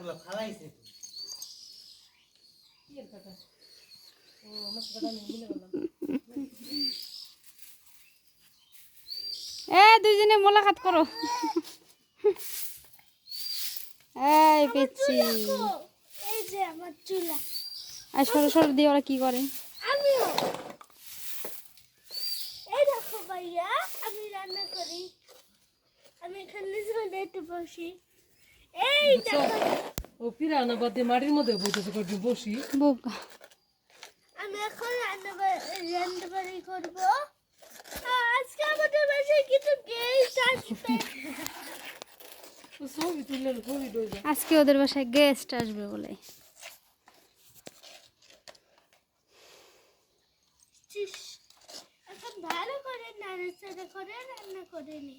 কাটাগুলো ফালাইছে কি এর কাটা ও আমার কাটা আমি ভুলে গেলাম এ দুইজনে মোলাকাত করো এই পেচ্ছি এই যে আমার চুলা আর সরো সরো দিয়ে ওরা কি করে আমিও এই দেখো ভাইয়া আমি রান্না করি আমি এখানে জলে একটু বসি এই দেখো ও পিরানা বাদে মাটির মধ্যে বসেছে কয়েকদিন বসি বোকা আমি এখন রান্নাবাড়ি করবো আজকে আমাদের বাসায় কিছু গেস্ট আসবে ও ছবি তুললে ছবি ডই যায় আজকে ওদের বাসায় গেস্ট আসবে বলে চিস, এখন ভালো করে নাড়াচাড়া করে রান্না করে নি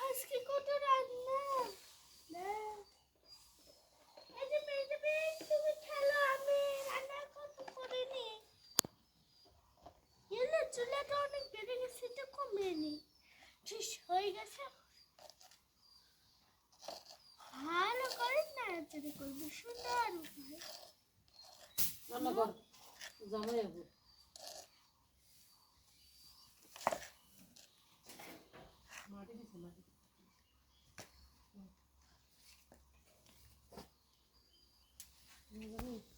আজকে কত রান্না না। এই যে তুমি খেলো আমি রান্না কত করে নি চুলাটা অনেক বেড়ে গেছে এটা কমিয়ে নি চিস হয়ে গেছে ভালো করে নাড়াচাড়া করবো সুন্দর উপায় রান্না কর জামাই আবু মাটি দিছে মাটি জানি